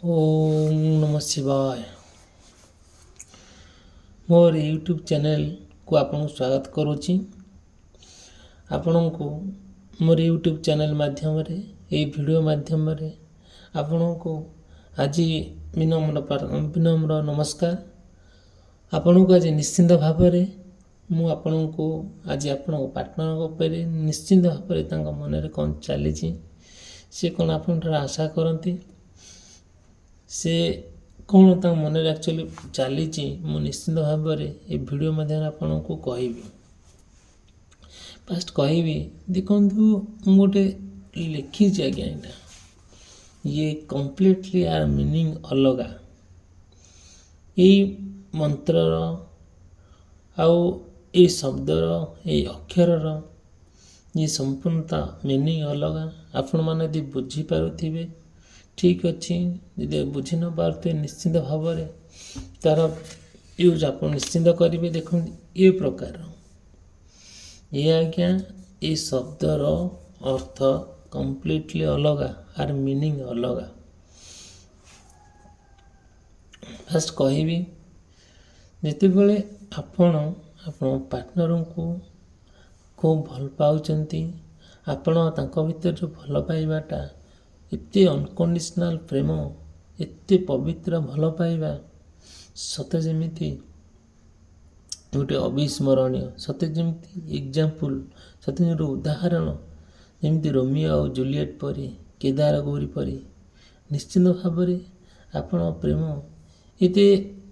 ओम नमः शिवाय। मोर YouTube channel को आपन स्वागत करुच्ची। आपण को मोर यूट्यूब चैनल माध्यम रे ये वीडियो माध्यम रे आपण को आज विनम्र नमस्कार। आपण को आज निश्चिंत भाव रे मु आपण को आज आपण पार्टनर उपर निश्चिंत भाव रे तांका मन रे कौन चली सी कौन आपण आशा करती से कौन तक मन एक्चुअली चली मु निश्चिंत भाव में ये वीडियो मध्यम आपन को कहबी। फास्ट कहबी देखु गोटे लिखी आज्ञा यहाँ ये कम्प्लीटली आर मीनिंग अलगा ये मंत्रर आउ ये शब्दर ये अक्षर ये संपूर्णता मीनिंग अलगा। आपण मैंने यदि बुझीपारे ठीक अच्छी यदि बुझी न पारे निश्चिंत भाव में तार यूज आप निश्चिंत करेंगे। देख ये प्रकार ये आज्ञा ये शब्दर अर्थ कम्प्लीटली अलगा आर मीनिंग अलगा। फास्ट कहबी जिते बड़े आपण आपण पार्टनर को खूब भल पाउचंती आपण तांको भीतर जो भल पाइबाटा एते अनकंडीशनल प्रेम एते पवित्र भल पाइबा सते जेमिति गोटे अविस्मरणीय सते जेमिति एग्जाम्पल सते गोटे उदाहरण जेमिति रोमियो और जूलियट परी केदार गौरी परी निश्चिंत भाव में आपण प्रेम एते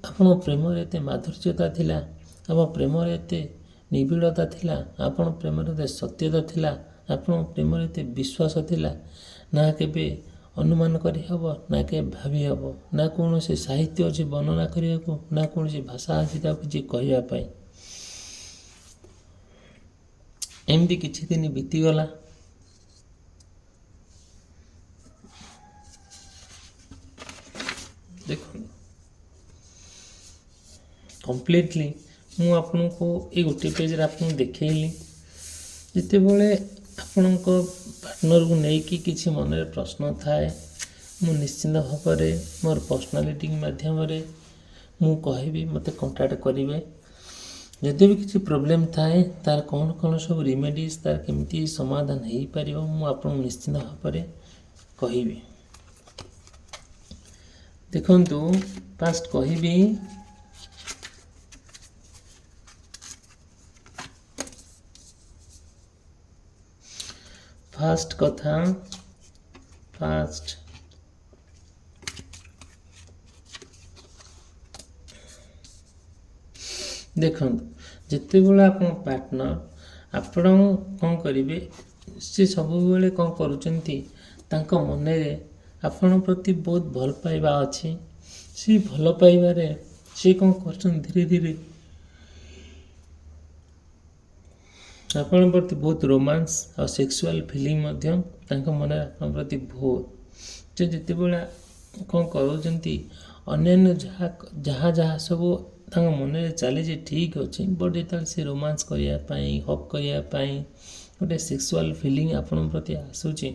आपण प्रेम एते माधुर्यता थिला आप प्रेम एते निबिड़ता थिला आपण प्रेम एते सत्यता थिला आपण प्रेम एते विश्वास थिला ना केबे अनुमान करी हबो ना के भाभी हबो ना कौन से साहित्य अच्छे वर्णना करने को ना कौन सी भाषा अच्छी किसी कहवाई एमती किछि दिन बीतीगला। देखो कम्प्लीटली मु आपन को ये गोटे पेज आपन देखली जिते बड़े आपण पार्टनर को लेकिन किसी मन में प्रश्न थाए मु निश्चिंत भाव में मोर पर्सनालीटी माध्यम मु कहबी मते कांटेक्ट करेंगे। जदि भी किसी प्रोब्लेम थाए तार कौन कौन सब रेमेडीज तार केमती समाधान हो पार मु आपन निश्चिंत भाव में कहबी। देखंतु फास्ट कहबी फास्ट कथा फास्ट देखो जिते बड़े आप पार्टनर आपण कौन करेंगे सी सब बेले कौन कर मन में आपण प्रति बहुत भल पाइबा अच्छी सी भल पाइबारे सी कौन कर धीरे धीरे आपण प्रति बहुत रोमांस और सेक्सुअल फीलिंग मन आप प्रति बहुत जो जिते बड़ा कौन करुँच अन्य जहाँ जहाँ सब मन में चली ठीक अच्छे बट जो से रोमांस करने हक करने गोटे सेक्सुअल फीलिंग आपण प्रति आसूची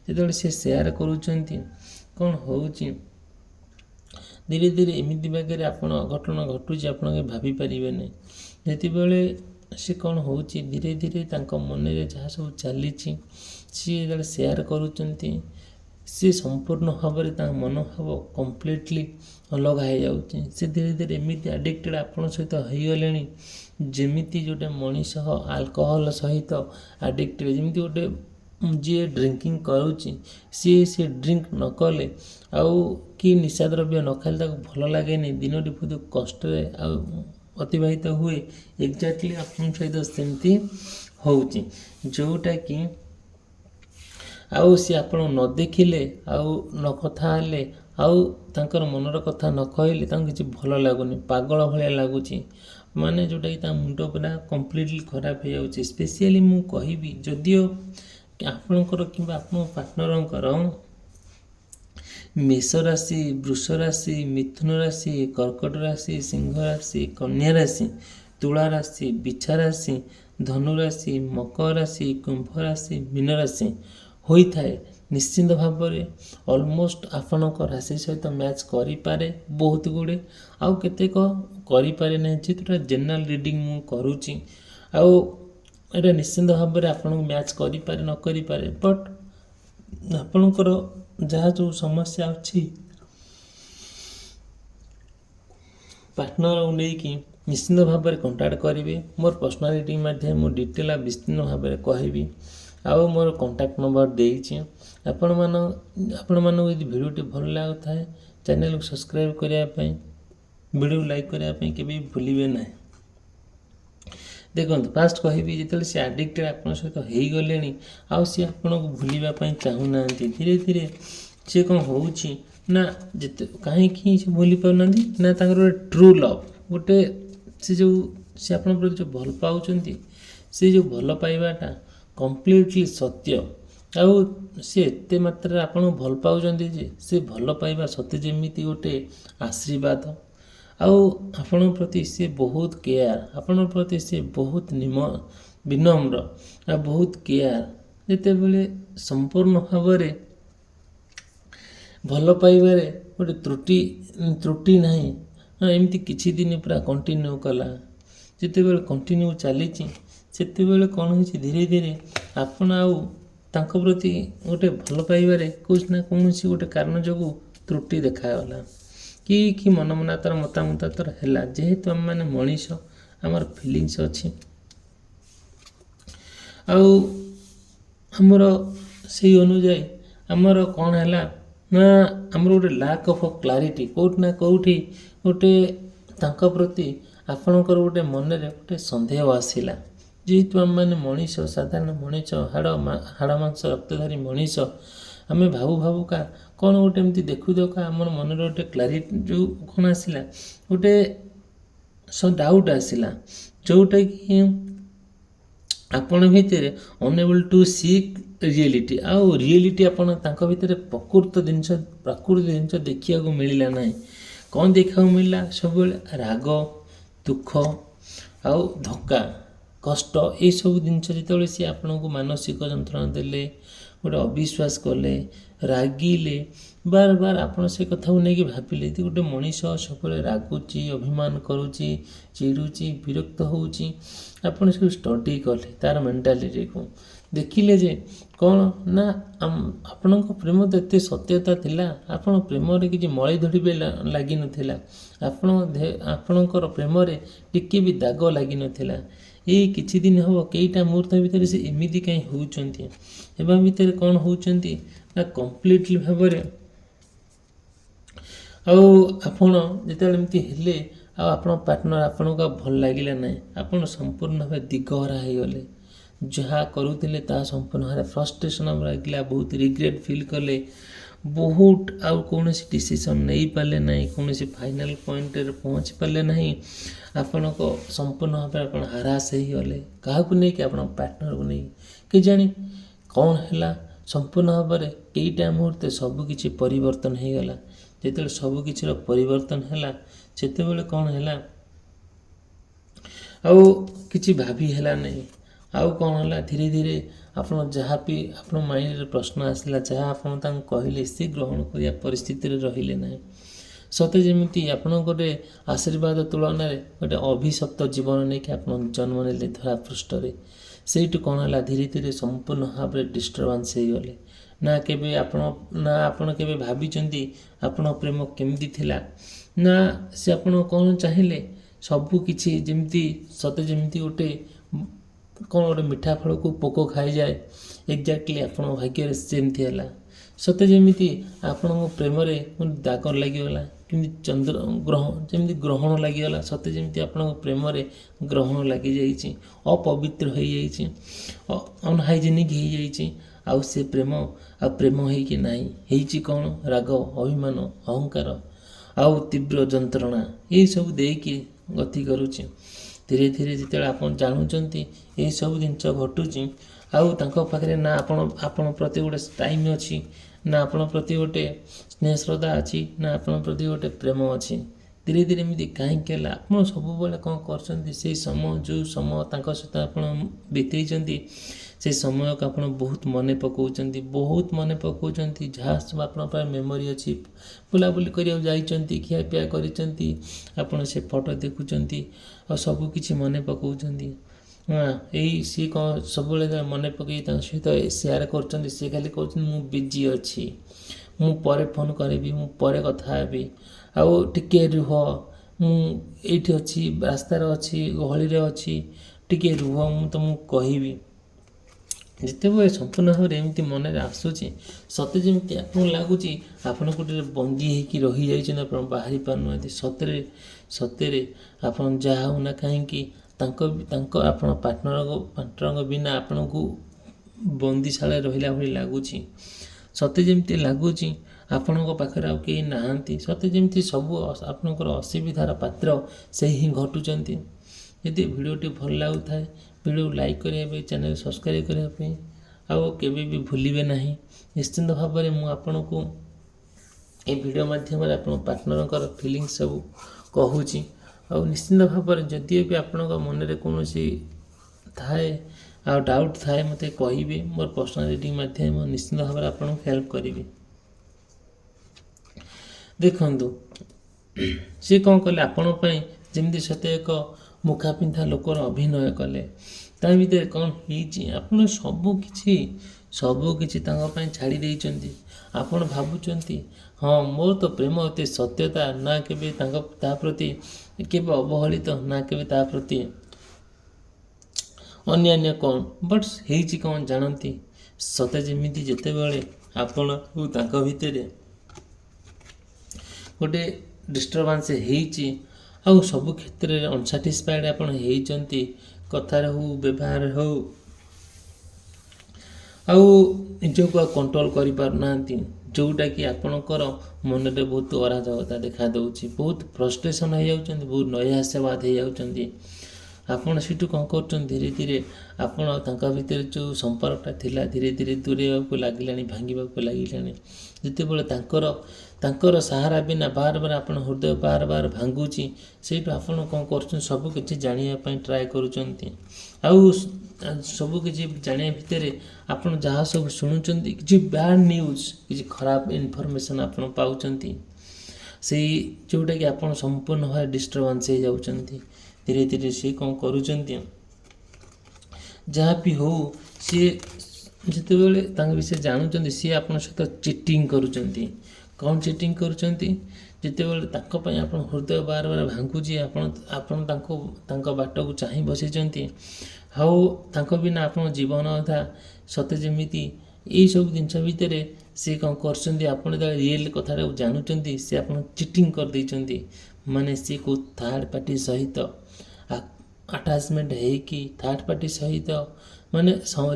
जो से शेयर करुँच कौन हो धीरे धीरे एमती बागे आप घटना घटुची आप भाभी पारे नहीं जिते बड़े सी कौन हो धीरे धीरे मन में जहाँ सब चली सी जो शेयर करुँच सी संपूर्ण भाव में मन भाव कम्प्लीटली अलग हो जाऊँगी। सी धीरे धीरे एमती आडिक्टेड आपण सहित हो गले जमीती जोटे मनीष अल्कोहल सहित आडिक्टेड जमी गोटे जी ड्रिंकिंग करुँची सी ड्रिंक न कले आउ कि निशा द्रव्य न खाले भल लगे दिन टी बहुत कष्ट अतिवाहित हुए एक्जाक्टली अपन सहित सेमती होउची जोटा कि आउ सी आपण न देखिले आउ न कथा हेले आउ तांकर मनर कथा न कहले किसी भल लगुनि पागल भाया लगुच माने जोटा कि मुंड पूरा कम्प्लीटली खराब हो जाउची। स्पेशली मु कहबी जदियो आपणकर कि आपण पार्टनरंकर मेष राशि वृष राशि मिथुन राशि कर्कट राशि सिंह राशि कन्या राशि तुला राशि बिछा राशि धनु राशि मकर राशि कुंभ राशि मीन राशि होई थाए ନିଶ୍ଚିନ୍ତ ଭାବରେ ଅଲମୋଷ୍ଟ ଆପଣଙ୍କ ରାଶି ସହିତ ମ୍ୟାଚ୍ କରିପାରେ ବହୁତ ଗୁଡ଼ିଏ, ଆଉ କେତେକ କରିପାରେ ନାହିଁ। ଯେହେତୁ ଜେନେରାଲ ରିଡ଼ିଂ ମୁଁ କରୁଛି, ଆଉ ଏଇଟା ନିଶ୍ଚିନ୍ତ ଭାବରେ ଆପଣଙ୍କୁ ମ୍ୟାଚ୍ କରିପାରେ ନ କରିପାରେ, ବଟ୍ ଆପଣଙ୍କର ଯାହା ଯେଉଁ ସମସ୍ୟା ଅଛି ପାର୍ଟନରକୁ ନେଇକି ନିଶ୍ଚିନ୍ତ ଭାବରେ କଣ୍ଟାକ୍ଟ କରିବେ। ମୋର ପର୍ସନାଲ ରିଡ଼ିଂ ମାଧ୍ୟମରେ ମୁଁ ଡିଟେଲ୍ ବିସ୍ତୀର୍ଣ୍ଣ ଭାବରେ କହିବି, ଆଉ ମୋର କଣ୍ଟାକ୍ଟ ନମ୍ବର ଦେଇଛି। ଆପଣମାନଙ୍କୁ ଯଦି ଭିଡ଼ିଓଟି ଭଲ ଲାଗୁଥାଏ ଚ୍ୟାନେଲକୁ ସବସ୍କ୍ରାଇବ୍ କରିବା ପାଇଁ, ଭିଡ଼ିଓ ଲାଇକ୍ କରିବା ପାଇଁ କେବେ ଭୁଲିବେ ନାହିଁ। ଦେଖନ୍ତୁ, ଫାଷ୍ଟ କହିବି, ଯେତେବେଳେ ସେ ଆଡ଼ିକ୍ଟେଡ଼ ଆପଣଙ୍କ ସହିତ ହେଇଗଲେଣି ଆଉ ସେ ଆପଣଙ୍କୁ ଭୁଲିବା ପାଇଁ ଚାହୁଁନାହାନ୍ତି, ଧୀରେ ଧୀରେ ସେ କ'ଣ ହେଉଛି ନା କାହିଁକି ସେ ଭୁଲି ପାରୁନାହାନ୍ତି ନା ତାଙ୍କର ଗୋଟେ ଟ୍ରୁ ଲଭ୍, ଗୋଟେ ସେ ଆପଣଙ୍କ ପ୍ରତି ଯେଉଁ ଭଲ ପାଉଛନ୍ତି, ସେ ଯେଉଁ ଭଲ ପାଇବାଟା କମ୍ପ୍ଲିଟଲି ସତ୍ୟ, ଆଉ ସେ ଏତେ ମାତ୍ରାରେ ଆପଣଙ୍କୁ ଭଲ ପାଉଛନ୍ତି ଯେ ସେ ଭଲ ପାଇବା ସତେ ଯେମିତି ଗୋଟେ ଆଶୀର୍ବାଦ। ଆଉ ଆପଣଙ୍କ ପ୍ରତି ସେ ବହୁତ କେୟାର, ଆପଣଙ୍କ ପ୍ରତି ସେ ବହୁତ ବିନମ୍ର ଆଉ ବହୁତ କେୟାର। ଯେତେବେଳେ ସମ୍ପୂର୍ଣ୍ଣ ଭାବରେ ଭଲ ପାଇବାରେ ଗୋଟେ ତ୍ରୁଟି ନାହିଁ, ଏମିତି କିଛି ଦିନ ପୁରା କଣ୍ଟିନ୍ୟୁ କଲା, ଯେତେବେଳେ କଣ୍ଟିନ୍ୟୁ ଚାଲିଛି ସେତେବେଳେ କ'ଣ ହେଇଛି, ଧୀରେ ଧୀରେ ଆପଣ ଆଉ ତାଙ୍କ ପ୍ରତି ଗୋଟେ ଭଲ ପାଇବାରେ କୌଣସି ନା କୌଣସି ଗୋଟେ କାରଣ ଯୋଗୁଁ ତ୍ରୁଟି ଦେଖାଗଲା, କି ମତାମତାନ୍ତର ହେଲା। ଯେହେତୁ ଆମେମାନେ ମଣିଷ, ଆମର ଫିଲିଙ୍ଗସ୍ ଅଛି, ଆଉ ଆମର ସେଇ ଅନୁଯାୟୀ ଆମର କ'ଣ ହେଲା ନା ଆମର ଗୋଟେ ଲ୍ୟାକ୍ ଅଫ୍ କ୍ଲାରିଟି, କେଉଁଠି ନା କେଉଁଠି ଗୋଟେ ତାଙ୍କ ପ୍ରତି ଆପଣଙ୍କର ଗୋଟେ ମନରେ ଗୋଟେ ସନ୍ଦେହ ଆସିଲା। ଯେହେତୁ ଆମେମାନେ ମଣିଷ, ସାଧାରଣ ମଣିଷ, ହାଡ଼ ମାଂସ ରକ୍ତଧାରୀ ମଣିଷ, ଆମେ ଭାବୁକା କ'ଣ ଗୋଟେ ଏମିତି ଦେଖୁ ଆମର ମନରେ ଗୋଟେ କ୍ଲାରିଟି ଯେଉଁ କ'ଣ ଆସିଲା, ଗୋଟେ ଡାଉଟ୍ ଆସିଲା, ଯେଉଁଟାକି ଆପଣ ଭିତରେ ଅନଏବଲ୍ ଟୁ ସିକ୍ ରିଏଲିଟି, ଆଉ ରିଏଲିଟି ଆପଣ ତାଙ୍କ ଭିତରେ ପ୍ରକୃତ ଜିନିଷ ଦେଖିବାକୁ ମିଳିଲା ନାହିଁ। କ'ଣ ଦେଖିବାକୁ ମିଳିଲା? ସବୁବେଳେ ରାଗ, ଦୁଃଖ ଆଉ ଧକ୍କା, କଷ୍ଟ, ଏଇସବୁ ଜିନିଷ ଯେତେବେଳେ ସିଏ ଆପଣଙ୍କୁ ମାନସିକ ଯନ୍ତ୍ରଣା ଦେଲେ, ଗୋଟେ ଅବିଶ୍ୱାସ କଲେ, ରାଗିଲେ, ବାର ଆପଣ ସେ କଥାକୁ ନେଇକି ଭାବିଲେ ଯେ ଗୋଟେ ମଣିଷ ସବୁବେଳେ ରାଗୁଛି, ଅଭିମାନ କରୁଛି, ଚିଡ଼ୁଛି, ବିରକ୍ତ ହେଉଛି। ଆପଣ ସବୁ ଷ୍ଟଡି କଲେ ତା'ର ମେଣ୍ଟାଲିଟିକୁ, ଦେଖିଲେ ଯେ କ'ଣ ନା ଆପଣଙ୍କ ପ୍ରେମ ତ ଏତେ ସତ୍ୟତା ଥିଲା, ଆପଣ ପ୍ରେମରେ କିଛି ମଳି ଧଡ଼ି ବି ଲାଗିନଥିଲା, ଆପଣଙ୍କର ପ୍ରେମରେ ଟିକେ ବି ଦାଗ ଲାଗିନଥିଲା। ଏଇ କିଛି ଦିନ ହେବ, କେଇଟା ମୁହୂର୍ତ୍ତ ଭିତରେ ସେ ଏମିତି କାହିଁ ହେଉଛନ୍ତି, ଏବଂ ଭିତରେ କ'ଣ ହେଉଛନ୍ତି ନା କମ୍ପ୍ଲିଟଲି ଭାବରେ। ଆଉ ଆପଣ ଯେତେବେଳେ ଏମିତି ହେଲେ, ଆଉ ଆପଣଙ୍କ ପାର୍ଟନର ଆପଣଙ୍କୁ ଆଉ ଭଲ ଲାଗିଲା ନାହିଁ, ଆପଣ ସମ୍ପୂର୍ଣ୍ଣ ଭାବେ ଦିଗହରା ହେଇଗଲେ, ଯାହା କରୁଥିଲେ ତାହା ସମ୍ପୂର୍ଣ୍ଣ ଭାବରେ ଫ୍ରଷ୍ଟ୍ରେସନ୍ ଲାଗିଲା, ବହୁତ ରିଗ୍ରେଟ୍ ଫିଲ୍ କଲେ, ବହୁତ ଆଉ କୌଣସି ଡିସିସନ୍ ନେଇପାରିଲେ ନାହିଁ, କୌଣସି ଫାଇନାଲ୍ ପଏଣ୍ଟରେ ପହଞ୍ଚି ପାରିଲେ ନାହିଁ। ଆପଣଙ୍କ ସମ୍ପୂର୍ଣ୍ଣ ଭାବରେ ଆପଣ ହାରାସ ହେଇଗଲେ। କାହାକୁ ନେଇକି? ଆପଣଙ୍କ ପାର୍ଟନରକୁ ନେଇକି। କେଜାଣି କ'ଣ ହେଲା, ସମ୍ପୂର୍ଣ୍ଣ ଭାବରେ କେଇଟା ମୁହୂର୍ତ୍ତେ ସବୁକିଛି ପରିବର୍ତ୍ତନ ହେଇଗଲା। ଯେତେବେଳେ ସବୁକିଛିର ପରିବର୍ତ୍ତନ ହେଲା, ସେତେବେଳେ କ'ଣ ହେଲା, ଆଉ କିଛି ଭାବି ହେଲା ନାହିଁ। ଆଉ କ'ଣ ହେଲା, ଧୀରେ ଧୀରେ ଆପଣ ଯାହା ବି ଆପଣଙ୍କ ମାଇଣ୍ଡରେ ପ୍ରଶ୍ନ ଆସିଲା, ଯାହା ଆପଣ ତାଙ୍କୁ କହିଲେ, ସେ ଗ୍ରହଣ କରିବା ପରିସ୍ଥିତିରେ ରହିଲେ ନାହିଁ। ସତେ ଯେମିତି ଆପଣଙ୍କ ଗୋଟେ ଆଶୀର୍ବାଦ ତୁଳନାରେ ଗୋଟେ ଅଭିଶପ୍ତ ଜୀବନ ନେଇକି ଆପଣ ଜନ୍ମ ନେଲେ ଧରା ପୃଷ୍ଠରେ। ସେଇଠୁ କ'ଣ ହେଲା, ଧୀରେ ଧୀରେ ସମ୍ପୂର୍ଣ୍ଣ ଭାବରେ ଡିଷ୍ଟର୍ବାନ୍ସ ହେଇଗଲେ। ନା ଆପଣ କେବେ ଭାବିଛନ୍ତି ଆପଣଙ୍କ ପ୍ରେମ କେମିତି ଥିଲା, ନା ସେ ଆପଣ କ'ଣ ଚାହିଁଲେ, ସବୁ କିଛି ଯେମିତି ସତେ ଯେମିତି ଗୋଟେ କ'ଣ ଗୋଟେ ମିଠା ଫଳକୁ ପୋକ ଖାଇଯାଏ, ଏକ୍ଜାକ୍ଟଲି ଆପଣଙ୍କ ଭାଗ୍ୟରେ ସେମିତି ହେଲା। ସତେ ଯେମିତି ଆପଣଙ୍କ ପ୍ରେମରେ ଦାଗ ଲାଗିଗଲା, ଯେମିତି ଗ୍ରହଣ ଲାଗିଗଲା, ସତେ ଯେମିତି ଆପଣଙ୍କ ପ୍ରେମରେ ଗ୍ରହଣ ଲାଗିଯାଇଛି, ଅପବିତ୍ର ହେଇଯାଇଛି, ଅନହାଇଜେନିକ୍ ହେଇଯାଇଛି। ଆଉ ସେ ପ୍ରେମ ହେଇକି ନାହିଁ, ହେଇଛି କ'ଣ, ରାଗ, ଅଭିମାନ, ଅହଙ୍କାର ଆଉ ତୀବ୍ର ଯନ୍ତ୍ରଣା, ଏଇସବୁ ଦେଇକି ଗତି କରୁଛି। ଧୀରେ ଧୀରେ ଯେତେବେଳେ ଆପଣ ଜାଣୁଛନ୍ତି ଏଇସବୁ ଜିନିଷ ଘଟୁଛି, ଆଉ ତାଙ୍କ ପାଖରେ ନା ଆପଣ ପ୍ରତି ଗୋଟେ ଟାଇମ୍ ଅଛି, ନା ଆପଣଙ୍କ ପ୍ରତି ଗୋଟେ ସ୍ନେହ ଶ୍ରଦ୍ଧା ଅଛି, ନା ଆପଣଙ୍କ ପ୍ରତି ଗୋଟେ ପ୍ରେମ ଅଛି। ଧୀରେ ଧୀରେ ଏମିତି କାହିଁକି ହେଲା? ଆପଣ ସବୁବେଳେ କ'ଣ କରୁଛନ୍ତି? ସେଇ ସମୟ ଯେଉଁ ସମୟ ତାଙ୍କ ସହିତ ଆପଣ ବିତେଇଛନ୍ତି ସେ ସମୟକୁ ଆପଣ ବହୁତ ମନେ ପକାଉଛନ୍ତି, ଯାହା ସବୁ ଆପଣଙ୍କ ପାଖରେ ମେମୋରି ଅଛି, ବୁଲାବୁଲି କରିବାକୁ ଯାଇଛନ୍ତି, ଖିଆପିଆ କରିଛନ୍ତି, ଆପଣ ସେ ଫଟୋ ଦେଖୁଛନ୍ତି ଆଉ ସବୁକିଛି ମନେ ପକାଉଛନ୍ତି। ଏଇ ସିଏ କ'ଣ ସବୁବେଳେ ମନେ ପକାଇ ତାଙ୍କ ସହିତ ସେୟାର କରୁଛନ୍ତି। ସିଏ ଖାଲି କହୁଛନ୍ତି ମୁଁ ବିଜି ଅଛି, ମୁଁ ପରେ ଫୋନ୍ କରିବି, ମୁଁ ପରେ କଥା ହେବି, ଆଉ ଟିକେ ରୁହ, ମୁଁ ଏଇଠି ଅଛି, ରାସ୍ତାରେ ଅଛି, ଗହଳିରେ ଅଛି, ଟିକେ ରୁହ, ମୁଁ ତୁମକୁ କହିବି। ଯେତେବେଳେ ସମ୍ପୂର୍ଣ୍ଣ ଭାବରେ ଏମିତି ମନରେ ଆସୁଛି, ସତେ ଯେମିତି ଆପଣଙ୍କୁ ଲାଗୁଛି ଆପଣ ଗୋଟେ ବନ୍ଦୀ ହେଇକି ରହିଯାଇଛନ୍ତି, ଆପଣ ବାହାରି ପାରୁନାହାନ୍ତି। ସତରେ ଆପଣ ଯାହା ହଉ ନା କାହିଁକି ତାଙ୍କ ଆପଣ ପାର୍ଟନରଙ୍କ ବିନା ଆପଣଙ୍କୁ ବନ୍ଦୀଶାଳାରେ ରହିଲା ଭଳି ଲାଗୁଛି। ସତେ ଯେମିତି ଲାଗୁଛି ଆପଣଙ୍କ ପାଖରେ ଆଉ କେହି ନାହାନ୍ତି। ସତେ ଯେମିତି ସବୁ ଆପଣଙ୍କର ଅସୁବିଧାର ପାତ୍ର ସେହି ହିଁ ଘଟୁଛନ୍ତି। ଯଦି ଭିଡ଼ିଓଟି ଭଲ ଲାଗୁଥାଏ, ଭିଡ଼ିଓକୁ ଲାଇକ୍ କରିବା ପାଇଁ, ଚ୍ୟାନେଲ୍ ସବସ୍କ୍ରାଇବ୍ କରିବା ପାଇଁ ଆଉ କେବେ ବି ଭୁଲିବେ ନାହିଁ। ନିଶ୍ଚିନ୍ତ ଭାବରେ ମୁଁ ଆପଣଙ୍କୁ ଏ ଭିଡ଼ିଓ ମାଧ୍ୟମରେ ଆପଣଙ୍କ ପାର୍ଟନରଙ୍କର ଫିଲିଙ୍ଗସ୍ ସବୁ କହୁଛି। ଆଉ ନିଶ୍ଚିନ୍ତ ଭାବରେ ଯଦି ବି ଆପଣଙ୍କ ମନରେ କୌଣସି ଥାଏ ଆଉ ଡାଉଟ୍ ଥାଏ ମୋତେ କହିବେ। ମୋର ପର୍ସନାଲ ରିଡ଼ିଂ ମାଧ୍ୟମରେ ମୁଁ ନିଶ୍ଚିନ୍ତ ଭାବରେ ଆପଣଙ୍କୁ ହେଲ୍ପ କରିବି। ଦେଖନ୍ତୁ ସେ କ'ଣ କଲେ ଆପଣଙ୍କ ପାଇଁ, ଯେମିତି ସତେ ଏକ ମୁଖା ପିନ୍ଧା ଲୋକର ଅଭିନୟ କଲେ। ତା ଭିତରେ କ'ଣ ହେଇଛି, ଆପଣ ସବୁକିଛି ତାଙ୍କ ପାଇଁ ଛାଡ଼ି ଦେଇଛନ୍ତି। ଆପଣ ଭାବୁଛନ୍ତି ହଁ ମୋର ତ ପ୍ରେମ ଏତେ ସତ୍ୟତା, ନା କେବେ ତା ପ୍ରତି କେବେ ଅବହେଳିତ, ନା କେବେ ତା ପ୍ରତି ଅନ୍ୟାନ୍ୟ କ'ଣ। ବଟ୍ ହେଇଛି କ'ଣ ଜାଣନ୍ତି? ସତେ ଯେମିତି ଯେତେବେଳେ ଆପଣ ତାଙ୍କ ଭିତରେ ଗୋଟେ ଡିଷ୍ଟର୍ବାନ୍ସ ହେଇଛି, ଆଉ ସବୁ କ୍ଷେତ୍ରରେ ଅନସାଟିସ୍ଫାଏଡ଼ ଆପଣ ହେଇଛନ୍ତି, କଥାରେ ହେଉ, ବ୍ୟବହାରରେ ହେଉ, ଆଉ ନିଜକୁ ଆଉ କଣ୍ଟ୍ରୋଲ୍ କରିପାରୁନାହାନ୍ତି, ଯେଉଁଟାକି ଆପଣଙ୍କର ମନରେ ବହୁତ ଅରାଜକତା ଦେଖା ଦେଉଛି, ବହୁତ ଫ୍ରଷ୍ଟ୍ରେସନ୍ ହେଇଯାଉଛନ୍ତି, ବହୁତ ନୈରାଶ୍ୟବାଦ ହେଇଯାଉଛନ୍ତି। ଆପଣ ସେଠୁ କ'ଣ କରୁଛନ୍ତି? ଧୀରେ ଧୀରେ ଆପଣ ତାଙ୍କ ଭିତରେ ଯେଉଁ ସମ୍ପର୍କଟା ଥିଲା ଧୀରେ ଧୀରେ ଦୂରେଇବାକୁ ଲାଗିଲାଣି, ଭାଙ୍ଗିବାକୁ ଲାଗିଲାଣି। ଯେତେବେଳେ ତାଙ୍କର ସାହାରା ବିନା ବାର ଆପଣ ହୃଦୟ ବାର ଭାଙ୍ଗୁଛି, ସେଇଠୁ ଆପଣ କ'ଣ କରୁଛନ୍ତି? ସବୁକିଛି ଜାଣିବା ପାଇଁ ଟ୍ରାଏ କରୁଛନ୍ତି। ଆଉ ସବୁକିଛି ଜାଣିବା ଭିତରେ ଆପଣ ଯାହା ସବୁ ଶୁଣୁଛନ୍ତି, କିଛି ବ୍ୟାଡ଼୍ ନ୍ୟୁଜ୍, କିଛି ଖରାପ ଇନଫର୍ମେସନ୍ ଆପଣ ପାଉଛନ୍ତି, ସେଇ ଯେଉଁଟାକି ଆପଣ ସମ୍ପୂର୍ଣ୍ଣ ଭାବେ ଡିଷ୍ଟର୍ବାନ୍ସ ହେଇଯାଉଛନ୍ତି। ଧୀରେ ଧୀରେ ସିଏ କ'ଣ କରୁଛନ୍ତି? ଯାହା ବି ହଉ, ସିଏ ଯେତେବେଳେ ତାଙ୍କ ବିଷୟରେ ଜାଣୁଛନ୍ତି, ସିଏ ଆପଣଙ୍କ ସହିତ ଚିଟିଂ କରୁଛନ୍ତି। କ'ଣ ଚିଟିଂ କରୁଛନ୍ତି? ଯେତେବେଳେ ତାଙ୍କ ପାଇଁ ଆପଣ ହୃଦୟ ବାର ଭାଙ୍ଗୁଛି, ଆପଣ ତାଙ୍କ ବାଟକୁ ଚାହିଁ ବସିଛନ୍ତି, ଆଉ ତାଙ୍କ ବିନା ଆପଣଙ୍କ ଜୀବନ ଅଧା। ସତେ ଯେମିତି ଏଇସବୁ ଜିନିଷ ଭିତରେ ସେ କ'ଣ କରୁଛନ୍ତି? ଆପଣ ଯେତେବେଳେ ରିଏଲ୍ କଥାଟାକୁ ଜାଣୁଛନ୍ତି, ସେ ଆପଣ ଚିଟିଂ କରିଦେଇଛନ୍ତି। ମାନେ ସେ କେଉଁ ଥାର୍ଡ଼ ପାର୍ଟି ସହିତ ଆଟାଚମେଣ୍ଟ ହେଇକି, ଥାର୍ଡ଼ ପାର୍ଟି ସହିତ ମାନେ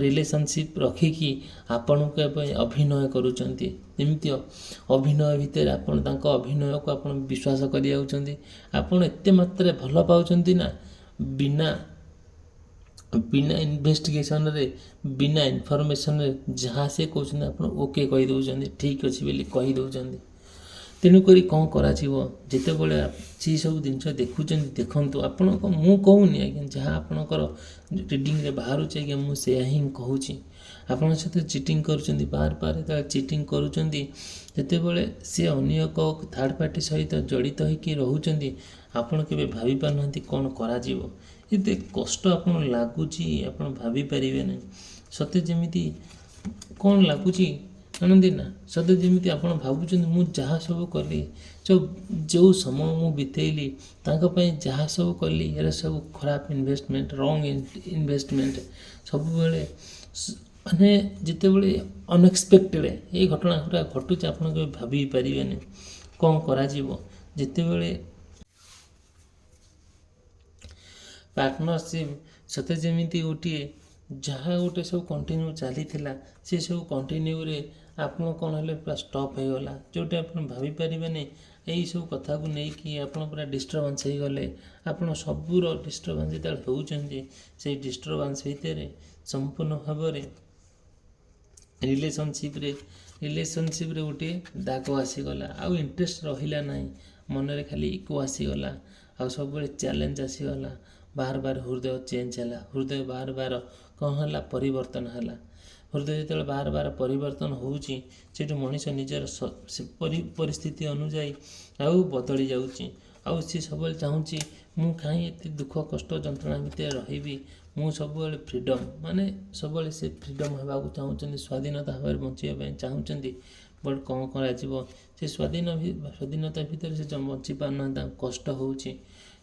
ରିଲେସନସିପ୍ ରଖିକି ଆପଣଙ୍କୁ ଏବେ ଅଭିନୟ କରୁଛନ୍ତି। ଯେମିତି ଅଭିନୟ ଭିତରେ ଆପଣ ତାଙ୍କ ଅଭିନୟକୁ ଆପଣ ବିଶ୍ୱାସ କରିଯାଉଛନ୍ତି। ଆପଣ ଏତେ ମାତ୍ରାରେ ଭଲ ପାଉଛନ୍ତି ନା, ବିନା ଇନଭେଷ୍ଟିଗେସନରେ, ବିନା ଇନଫର୍ମେସନରେ ଯାହା ସେ କହୁଛନ୍ତି ଆପଣ ଓକେ କହିଦେଉଛନ୍ତି, ଠିକ୍ ଅଛି ବୋଲି କହିଦେଉଛନ୍ତି। ତେଣୁକରି କ'ଣ କରାଯିବ? ଯେତେବେଳେ ସେସବୁ ଜିନିଷ ଦେଖନ୍ତୁ, ମୁଁ କହୁନି ଆଜ୍ଞା, ଯାହା ଆପଣଙ୍କର ରିଡ଼ିଂରେ ବାହାରୁଛି ଆଜ୍ଞା, ମୁଁ ସେୟା ହିଁ କହୁଛି। ଆପଣଙ୍କ ସହିତ ଚିଟିଂ କରୁଛନ୍ତି, ବାର ଯେତେବେଳେ ଚିଟିଂ କରୁଛନ୍ତି, ଯେତେବେଳେ ସେ ଅନ୍ୟ ଏକ ଥାର୍ଡ଼ ପାର୍ଟି ସହିତ ଜଡ଼ିତ ହୋଇକି ରହୁଛନ୍ତି, ଆପଣ କେବେ ଭାବି ପାରୁନାହାନ୍ତି କ'ଣ କରାଯିବ। ଏତେ କଷ୍ଟ ଆପଣ ଲାଗୁଛି, ଆପଣ ଭାବିପାରିବେ ନାହିଁ। ସତେ ଯେମିତି କ'ଣ ଲାଗୁଛି ଜାଣନ୍ତି ନା? ସତେ ଯେମିତି ଆପଣ ଭାବୁଛନ୍ତି ମୁଁ ଯାହା ସବୁ କଲି, ଯେଉଁ ସମୟ ମୁଁ ବିତେଇଲି ତାଙ୍କ ପାଇଁ, ଯାହା ସବୁ କଲି, ଏରା ସବୁ ଖରାପ ଇନଭେଷ୍ଟମେଣ୍ଟ, ରଙ୍ଗ ଇନଭେଷ୍ଟମେଣ୍ଟ। ସବୁବେଳେ ମାନେ ଯେତେବେଳେ ଅନଏକ୍ସପେକ୍ଟେଡ଼ ଏଇ ଘଟଣା ଘଟୁଛି, ଆପଣ କେବେ ଭାବି ପାରିବେନି। କ'ଣ କରାଯିବ? ଯେତେବେଳେ ପାର୍ଟନରସିପ୍ ସତେ ଯେମିତି ଗୋଟିଏ ଯାହା ଗୋଟେ ସବୁ କଣ୍ଟିନ୍ୟୁ ଚାଲିଥିଲା, ସେସବୁ କଣ୍ଟିନ୍ୟୁରେ ଆପଣ କ'ଣ ହେଲେ ପୁରା ଷ୍ଟପ୍ ହେଇଗଲା, ଯେଉଁଟା ଆପଣ ଭାବିପାରିବେନି। ଏହିସବୁ କଥାକୁ ନେଇକି ଆପଣ ପୁରା ଡିଷ୍ଟର୍ବାନ୍ସ ହେଇଗଲେ। ଆପଣ ସବୁର ଡିଷ୍ଟର୍ବାନ୍ସ ଯେତେବେଳେ ହେଉଛନ୍ତି, ସେଇ ଡିଷ୍ଟର୍ବାନ୍ସ ଭିତରେ ସମ୍ପୂର୍ଣ୍ଣ ଭାବରେ ରିଲେସନସିପ୍ରେ ଗୋଟିଏ ଦାଗ ଆସିଗଲା, ଆଉ ଇଣ୍ଟରେଷ୍ଟ ରହିଲା ନାହିଁ, ମନରେ ଖାଲି ଇକୋ ଆସିଗଲା, ଆଉ ସବୁବେଳେ ଚ୍ୟାଲେଞ୍ଜ ଆସିଗଲା, ବାର ବାର ହୃଦୟ ଚେଞ୍ଜ ହେଲା, ହୃଦୟ ବାର ବାର କ'ଣ ହେଲା, ପରିବର୍ତ୍ତନ ହେଲା। ହୃଦୟ ଯେତେବେଳେ ବାର ବାର ପରିବର୍ତ୍ତନ ହେଉଛି, ସେଠୁ ମଣିଷ ନିଜର ପରିସ୍ଥିତି ଅନୁଯାୟୀ ଆଉ ବଦଳି ଯାଉଛି। ଆଉ ସେ ସବୁବେଳେ ଚାହୁଁଛି ମୁଁ କାହିଁ ଏତେ ଦୁଃଖ କଷ୍ଟ ଯନ୍ତ୍ରଣା ଭିତରେ ରହିବି, ମୁଁ ସବୁବେଳେ ଫ୍ରିଡ଼ମ୍, ମାନେ ସବୁବେଳେ ସେ ଫ୍ରିଡ଼ମ୍ ହେବାକୁ ଚାହୁଁଛନ୍ତି, ସ୍ୱାଧୀନତା ଭାବରେ ବଞ୍ଚିବା ପାଇଁ ଚାହୁଁଛନ୍ତି। ବଟ୍ କ'ଣ କରାଯିବ, ସେ ସ୍ୱାଧୀନତା ଭିତରେ ସେ ବଞ୍ଚି ପାରୁନାହାନ୍ତି, ତାଙ୍କୁ କଷ୍ଟ ହେଉଛି,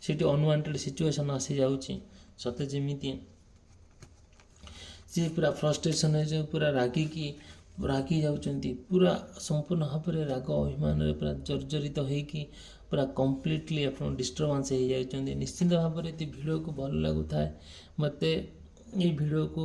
ସେଠି ଅନୱାଣ୍ଟେଡ଼୍ ସିଚୁଏସନ୍ ଆସିଯାଉଛି। ସତେ ଯେମିତି ସିଏ ପୁରା ଫ୍ରଷ୍ଟ୍ରେସନ୍ ହେଇଯାଉ, ପୁରା ରାଗି ଯାଉଛନ୍ତି, ପୁରା ସମ୍ପୂର୍ଣ୍ଣ ଭାବରେ ରାଗ ଅଭିମାନରେ ପୁରା ଜର୍ଜରିତ ହେଇକି ପୁରା କମ୍ପ୍ଲିଟଲି ଆପଣ ଡିଷ୍ଟର୍ବାନ୍ସ ହେଇଯାଉଛନ୍ତି। ନିଶ୍ଚିନ୍ତ ଭାବରେ ଯଦି ଭିଡ଼ିଓକୁ ଭଲ ଲାଗୁଥାଏ, ମୋତେ ଏଇ ଭିଡ଼ିଓକୁ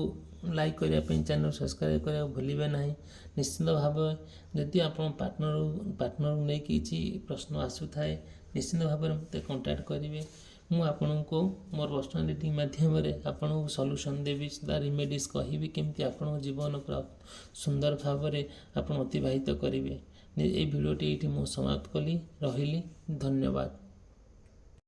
ଲାଇକ୍ କରିବା ପାଇଁ, ଚ୍ୟାନେଲ୍ ସବସ୍କ୍ରାଇବ୍ କରିବାକୁ ଭୁଲିବେ ନାହିଁ। ନିଶ୍ଚିନ୍ତ ଭାବରେ ଯଦି ଆପଣ ପାର୍ଟନରକୁ ନେଇକି କିଛି ପ୍ରଶ୍ନ ଆସୁଥାଏ, ନିଶ୍ଚିନ୍ତ ଭାବରେ ମୋତେ କଣ୍ଟାକ୍ଟ କରିବେ। ମୁଁ ଆପଣଙ୍କୁ ମୋର ପର୍ସନାଲିଟି ମାଧ୍ୟମରେ ଆପଣଙ୍କୁ ସଲ୍ୟୁସନ୍ ଦେବି, ତା ରିମେଡ଼ିଜ୍ କହିବି, କେମିତି ଆପଣଙ୍କ ଜୀବନ ପୁରା ସୁନ୍ଦର ଭାବରେ ଆପଣ ଅତିବାହିତ କରିବେ। এই ଭିଡ଼ିଓଟି ଏଇଠି ମୁଁ ସମାପ୍ତ କଲି। ରହିଲି, ଧନ୍ୟବାଦ।